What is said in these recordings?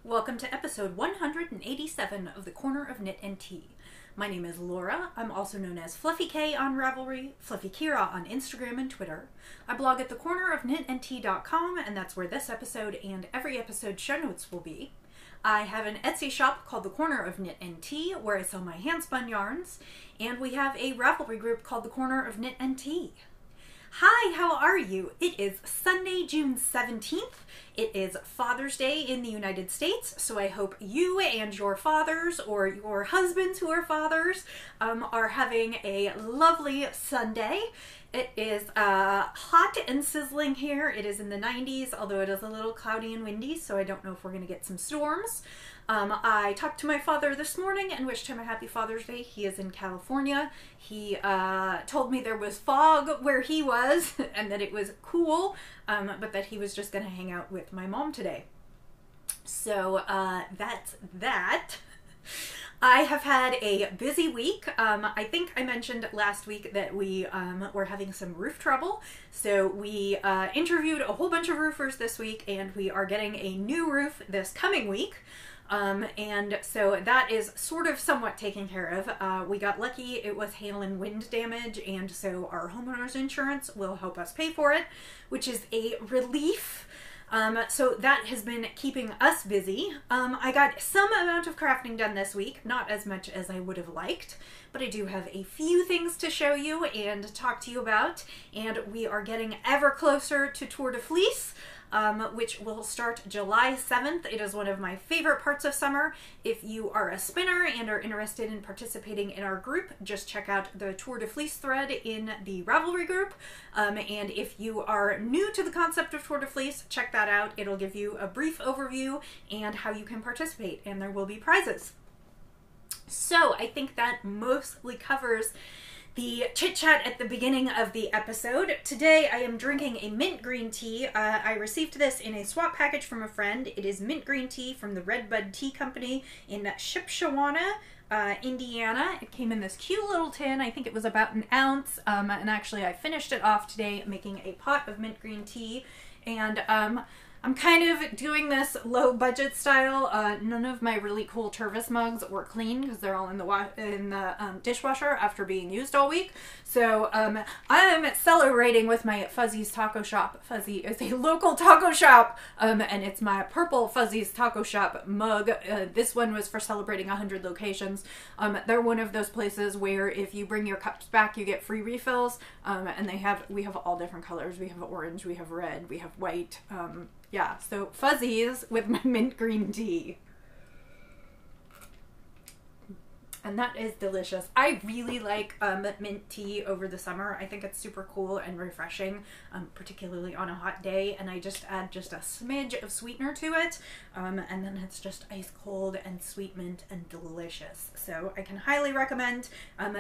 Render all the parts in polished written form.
Welcome to episode 187 of the Corner of Knit and Tea. My name is Laura. I'm also known as Fluffy K on Ravelry, Fluffy Kira on Instagram and Twitter. I blog at thecornerofknitandtea.com, and that's where this episode and every episode show notes will be. I have an Etsy shop called The Corner of Knit and Tea, where I sell my hand-spun yarns, and we have a Ravelry group called The Corner of Knit and Tea. Hi, how are you? It is Sunday, June 17th. It is Father's Day in the United States, so I hope you and your fathers or your husbands who are fathers are having a lovely Sunday. It is hot and sizzling here. It is in the 90s, although it is a little cloudy and windy, so I don't know if we're going to get some storms. I talked to my father this morning and wished him a happy Father's Day. He is in California. He told me there was fog where he was and that it was cool, but that he was just going to hang out with my mom today. So that's that. I have had a busy week. I think I mentioned last week that we were having some roof trouble. So we interviewed a whole bunch of roofers this week, and we are getting a new roof this coming week. And so that is sort of somewhat taken care of. We got lucky. It was hail and wind damage, and so our homeowner's insurance will help us pay for it, which is a relief. So that has been keeping us busy. I got some amount of crafting done this week, not as much as I would have liked, but I do have a few things to show you and talk to you about, and we are getting ever closer to Tour de Fleece, which will start July 7th. It is one of my favorite parts of summer. If you are a spinner and are interested in participating in our group, just check out the Tour de Fleece thread in the Ravelry group. And if you are new to the concept of Tour de Fleece, check that out. It'll give you a brief overview and how you can participate, and there will be prizes. So I think that mostly covers the chit-chat at the beginning of the episode. Today I am drinking a mint green tea. I received this in a swap package from a friend. It is mint green tea from the Red Bud Tea Company in Shipshawana, Indiana. It came in this cute little tin. I think it was about an ounce. And actually I finished it off today making a pot of mint green tea. And I'm kind of doing this low budget style. None of my really cool Tervis mugs were clean because they're all in the dishwasher after being used all week. So I'm celebrating with my Fuzzy's Taco Shop. Fuzzy is a local taco shop, and it's my purple Fuzzy's Taco Shop mug. This one was for celebrating 100 locations. They're one of those places where if you bring your cups back, you get free refills. And we have all different colors. We have orange, we have red, we have white. Yeah, so Fuzzies with my mint green tea. And that is delicious. I really like mint tea over the summer. I think it's super cool and refreshing, particularly on a hot day. And I just add just a smidge of sweetener to it. And then it's just ice cold and sweet mint and delicious. So I can highly recommend.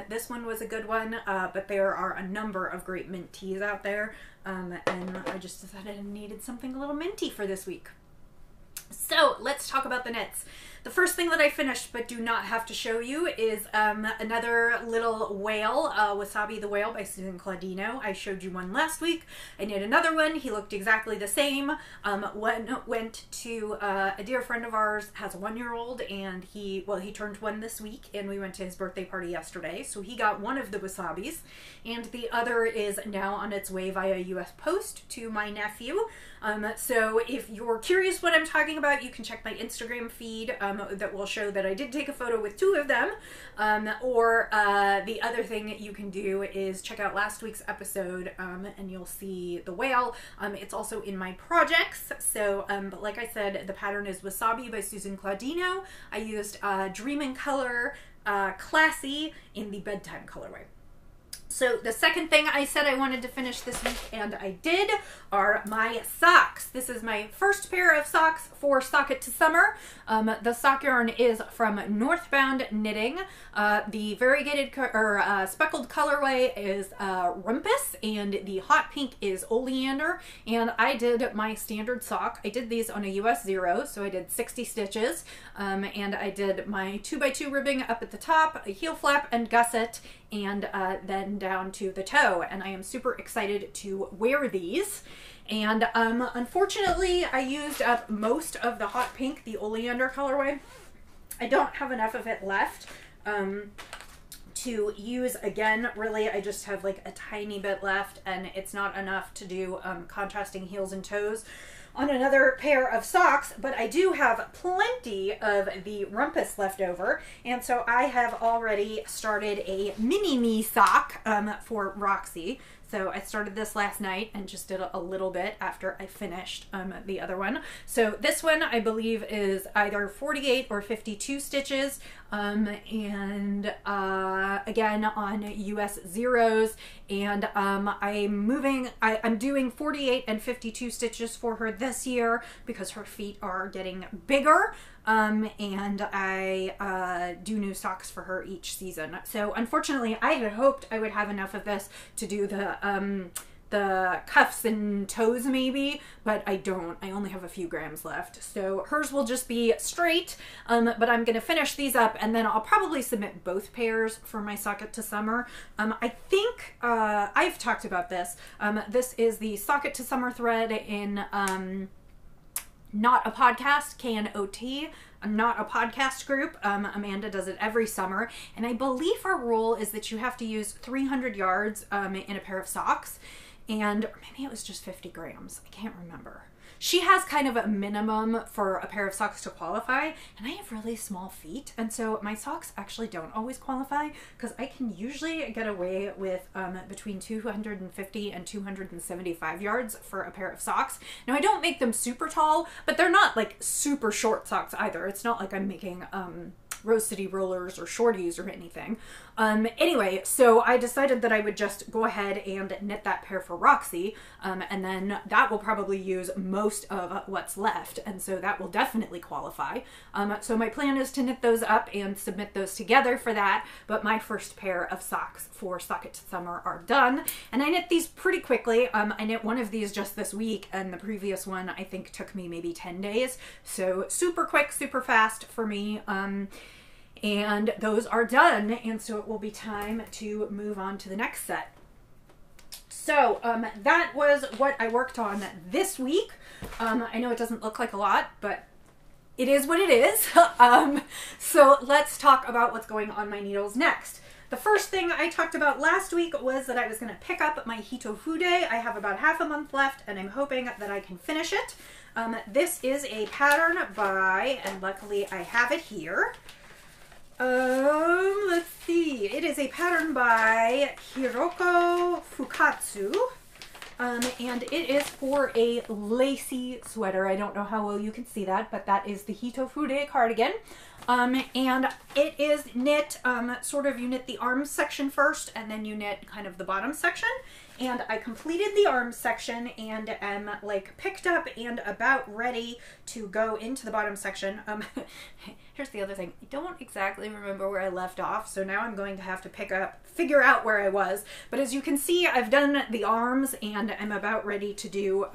This one was a good one, but there are a number of great mint teas out there. And I just decided I needed something a little minty for this week. So let's talk about the knits. The first thing that I finished but do not have to show you is another little whale, Wasabi the Whale by Susan Claudino. I showed you one last week. I knit another one. He looked exactly the same. One went to a dear friend of ours, has a 1-year-old, and he turned 1 this week, and we went to his birthday party yesterday. So he got one of the wasabis, and the other is now on its way via US Post to my nephew. So if you're curious what I'm talking about, you can check my Instagram feed that will show that I did take a photo with 2 of them. Or the other thing you can do is check out last week's episode and you'll see the whale. It's also in my projects. So but like I said, the pattern is Wasabi by Susan Claudino. I used Dream in Color Classy in the bedtime colorway. So the second thing I said I wanted to finish this week, and I did, are my socks. This is my first pair of socks for Sock It to Summer. The sock yarn is from Northbound Knitting. The variegated speckled colorway is Rumpus, and the hot pink is Oleander. And I did my standard sock. I did these on a US 0, so I did 60 stitches. And I did my 2x2 ribbing up at the top, a heel flap and gusset, and then down to the toe. And I am super excited to wear these. And unfortunately, I used up most of the hot pink, the oleander colorway. I don't have enough of it left to use again. Really, I just have like a tiny bit left, and it's not enough to do contrasting heels and toes on another pair of socks, but I do have plenty of the rumpus left over, and so I have already started a mini-me sock for Roxy. So I started this last night and just did a little bit after I finished the other one. So this one I believe is either 48 or 52 stitches, and again on US zeros, and I'm doing 48 and 52 stitches for her this year because her feet are getting bigger. And I do new socks for her each season. So unfortunately, I had hoped I would have enough of this to do the cuffs and toes maybe, but I don't. I only have a few grams left. So hers will just be straight, but I'm gonna finish these up, and then I'll probably submit both pairs for my Sock It to Summer. I think I've talked about this. This is the Sock It to Summer thread in Not a Podcast, KNOT, Not a Podcast group. Amanda does it every summer, and I believe her rule is that you have to use 300 yards in a pair of socks, and or maybe it was just 50 grams. I can't remember. She has kind of a minimum for a pair of socks to qualify, and I have really small feet, and so my socks actually don't always qualify because I can usually get away with between 250 and 275 yards for a pair of socks. Now, I don't make them super tall, but they're not like super short socks either. It's not like I'm making Rose City rollers or shorties or anything. Anyway, so I decided that I would just go ahead and knit that pair for Roxy, and then that will probably use most of what's left, and so that will definitely qualify. So my plan is to knit those up and submit those together for that, but my first pair of socks for Sock It to Summer are done, and I knit these pretty quickly. I knit one of these just this week, and the previous one I think took me maybe 10 days, so super quick, super fast for me. And those are done, and so it will be time to move on to the next set. So that was what I worked on this week. I know it doesn't look like a lot, but it is what it is. So let's talk about what's going on my needles next. The first thing I talked about last week was that I was going to pick up my Hitofude. I have about half a month left, and I'm hoping that I can finish it. This is a pattern by, and luckily I have it here. Let's see. It is a pattern by Hiroko Fukatsu. And it is for a lacy sweater. I don't know how well you can see that, but that is the Hitofude cardigan. And it is knit, sort of you knit the arms section first, and then you knit kind of the bottom section. And I completed the arms section and am like picked up and about ready to go into the bottom section. Here's the other thing. I don't exactly remember where I left off, so now I'm going to have to figure out where I was. But as you can see, I've done the arms and I'm about ready to do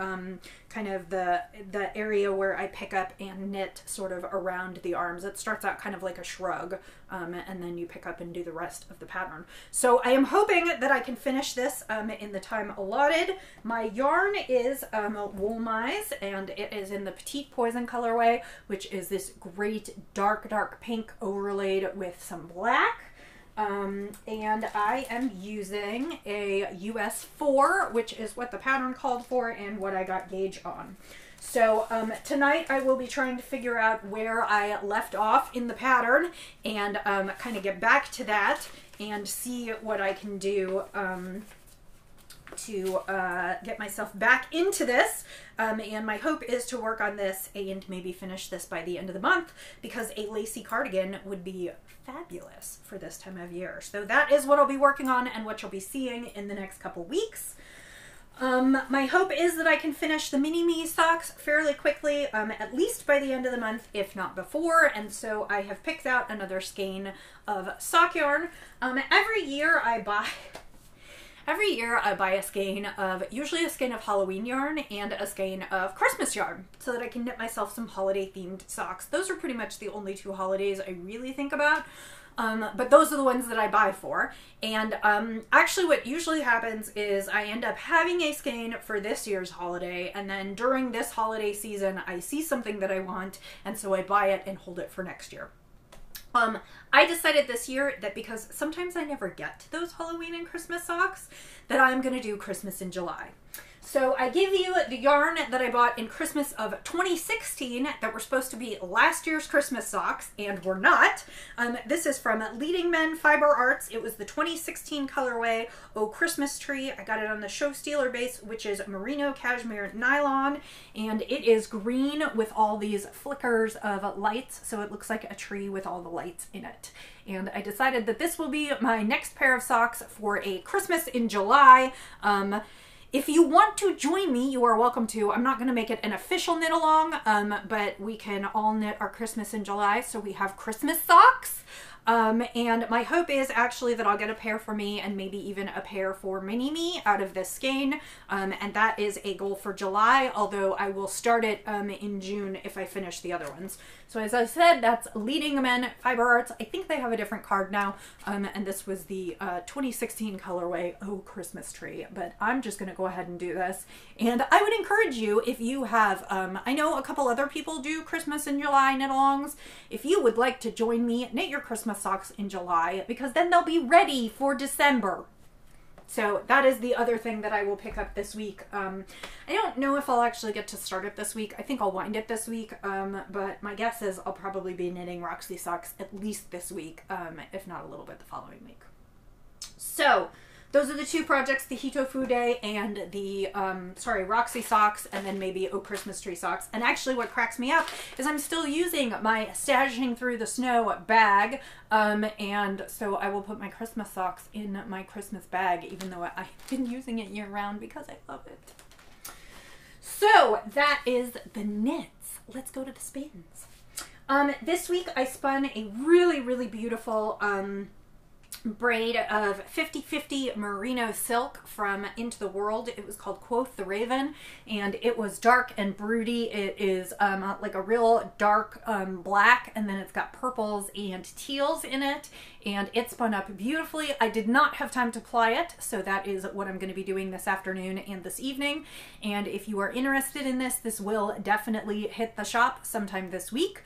kind of the area where I pick up and knit sort of around the arms. It starts out kind of like a shrug, and then you pick up and do the rest of the pattern. So I am hoping that I can finish this in the time allotted. My yarn is Wool Mize, and it is in the Petite Poison colorway, which is this great dark pink overlaid with some black. And I am using a US 4, which is what the pattern called for and what I got gauge on. So tonight I will be trying to figure out where I left off in the pattern and kind of get back to that and see what I can do to get myself back into this. And my hope is to work on this and maybe finish this by the end of the month, because a lacy cardigan would be fabulous for this time of year. So that is what I'll be working on and what you'll be seeing in the next couple weeks. My hope is that I can finish the mini-me socks fairly quickly, at least by the end of the month, if not before, and so I have picked out another skein of sock yarn. Every year I buy a skein of, usually a skein of Halloween yarn and a skein of Christmas yarn, so that I can knit myself some holiday themed socks. Those are pretty much the only two holidays I really think about. But those are the ones that I buy for. And actually what usually happens is I end up having a skein for this year's holiday, and then during this holiday season I see something that I want, and so I buy it and hold it for next year. I decided this year that because sometimes I never get to those Halloween and Christmas socks, that I'm going to do Christmas in July. So I give you the yarn that I bought in Christmas of 2016 that were supposed to be last year's Christmas socks, and were not. This is from Leading Men Fiber Arts. It was the 2016 colorway, Oh Christmas Tree. I got it on the Show Stealer base, which is merino cashmere nylon, and it is green with all these flickers of lights, so it looks like a tree with all the lights in it. And I decided that this will be my next pair of socks for a Christmas in July. If you want to join me, you are welcome to. I'm not going to make it an official knit along, but we can all knit our Christmas in July, so we have Christmas socks. And my hope is actually that I'll get a pair for me and maybe even a pair for Mini-Me out of this skein. And that is a goal for July, although I will start it in June if I finish the other ones. So as I said, that's Leading Men Fiber Arts. I think they have a different card now. And this was the 2016 colorway, Oh Christmas Tree. But I'm just going to go ahead and do this. And I would encourage you, if you have, I know a couple other people do Christmas in July knit-alongs. If you would like to join me, knit your Christmas socks in July, because then they'll be ready for December. So that is the other thing that I will pick up this week. I don't know if I'll actually get to start it this week. I think I'll wind it this week, but my guess is I'll probably be knitting Roxy socks at least this week, if not a little bit the following week. So those are the two projects, the Hitofu Day and the, Roxy socks, and then maybe Oh Christmas Tree socks. And actually what cracks me up is I'm still using my Stashing Through the Snow bag, and so I will put my Christmas socks in my Christmas bag, even though I've been using it year round because I love it. So that is the knits. Let's go to the spins. This week I spun a really, really beautiful, braid of 50/50 merino silk from Into the World. It was called Quoth the Raven, and it was dark and broody. It is like a real dark black, and then it's got purples and teals in it, and it spun up beautifully. I did not have time to ply it, so that is what I'm going to be doing this afternoon and this evening. And if you are interested in this, this will definitely hit the shop sometime this week.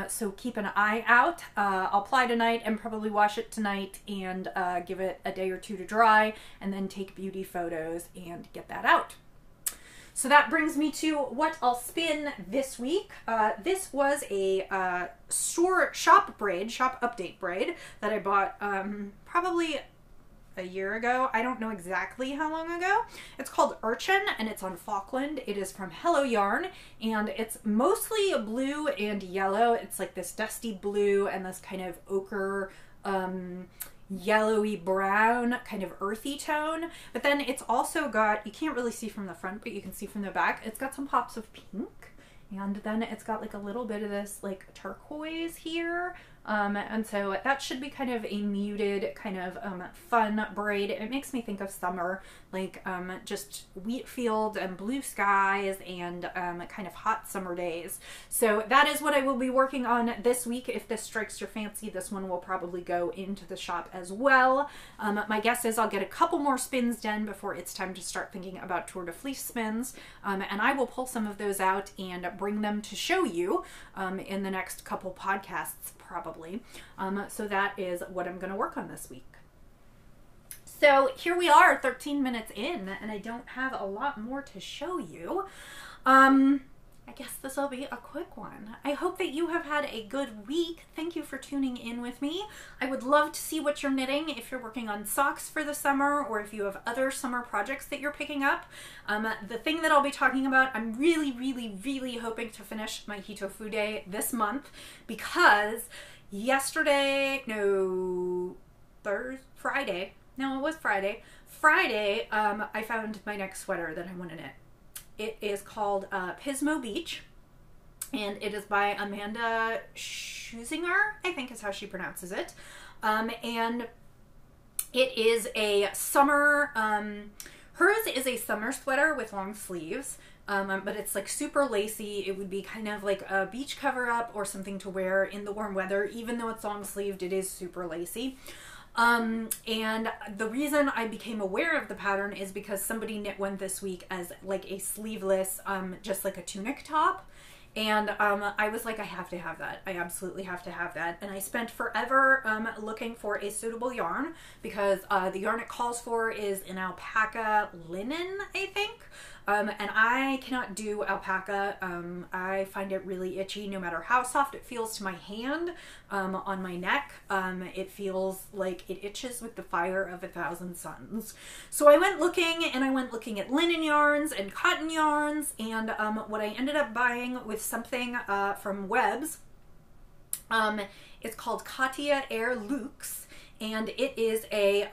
So keep an eye out. I'll ply tonight and probably wash it tonight and give it a day or two to dry, and then take beauty photos and get that out. So that brings me to what I'll spin this week. This was a shop update braid that I bought probably a year ago. I don't know exactly how long ago. It's called Urchin, and it's on Falkland. It is from Hello Yarn, and it's mostly blue and yellow. It's like this dusty blue and this kind of ochre, yellowy brown, kind of earthy tone. But then it's also got, you can't really see from the front, but you can see from the back, it's got some pops of pink. And then it's got like a little bit of this like turquoise here. And so that should be kind of a muted, kind of fun braid. It makes me think of summer, like just wheat fields and blue skies and kind of hot summer days. So that is what I will be working on this week. If this strikes your fancy, this one will probably go into the shop as well. My guess is I'll get a couple more spins done before it's time to start thinking about Tour de Fleece spins. And I will pull some of those out and bring them to show you in the next couple podcasts, probably. So that is what I'm going to work on this week. So here we are, 13 minutes in, and I don't have a lot more to show you. I guess this will be a quick one. I hope that you have had a good week. Thank you for tuning in with me. I would love to see what you're knitting, if you're working on socks for the summer, or if you have other summer projects that you're picking up. The thing that I'll be talking about, I'm really, really, really hoping to finish my Hitofu Day this month, because Friday, I found my next sweater that I want to knit. It is called Pismo Beach, and it is by Amanda Schusinger, I think is how she pronounces it. And it is a summer, Hers is a summer sweater with long sleeves, but it's like super lacy. It would be kind of like a beach cover up or something to wear in the warm weather. Even though it's long sleeved, it is super lacy. And the reason I became aware of the pattern is because somebody knit one this week as like a sleeveless, just like a tunic top. And I was like, I have to have that. I absolutely have to have that. And I spent forever looking for a suitable yarn because the yarn it calls for is an alpaca linen, I think. And I cannot do alpaca. I find it really itchy no matter how soft it feels to my hand, on my neck. It feels like it itches with the fire of 1,000 suns. So I went looking, and I went looking at linen yarns and cotton yarns, and what I ended up buying with something from Webs, it's called Katia Air Luxe. And it is a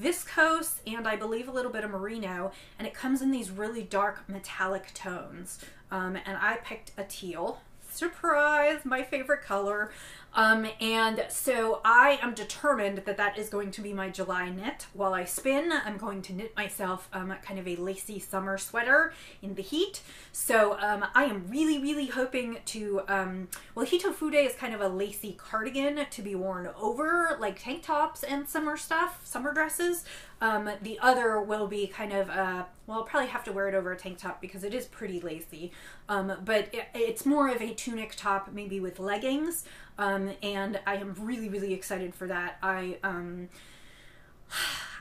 viscose and I believe a little bit of merino, and it comes in these really dark metallic tones. And I picked a teal. Surprise, my favorite color. And so I am determined that that is going to be my July knit. While I spin, I'm going to knit myself kind of a lacy summer sweater in the heat. So I am really, really hoping to, well, Hito Fude is kind of a lacy cardigan to be worn over like tank tops and summer stuff, summer dresses. The other will be kind of, well, I'll probably have to wear it over a tank top because it is pretty lacy. But it's more of a tunic top, maybe with leggings. And I am really, really excited for that.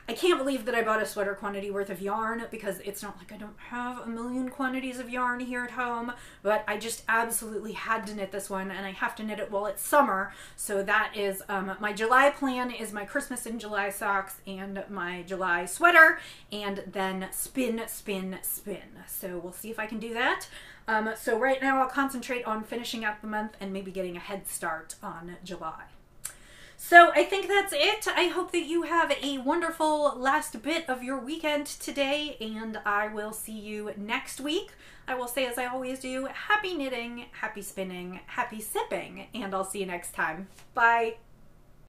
I can't believe that I bought a sweater quantity worth of yarn, because it's not like I don't have a million quantities of yarn here at home, but I just absolutely had to knit this one, and I have to knit it while it's summer. So that is my July plan is my Christmas in July socks and my July sweater, and then spin, spin, spin. So we'll see if I can do that. So right now I'll concentrate on finishing out the month and maybe getting a head start on July. So I think that's it. I hope that you have a wonderful last bit of your weekend today, and I will see you next week. I will say, as I always do, happy knitting, happy spinning, happy sipping, and I'll see you next time. Bye.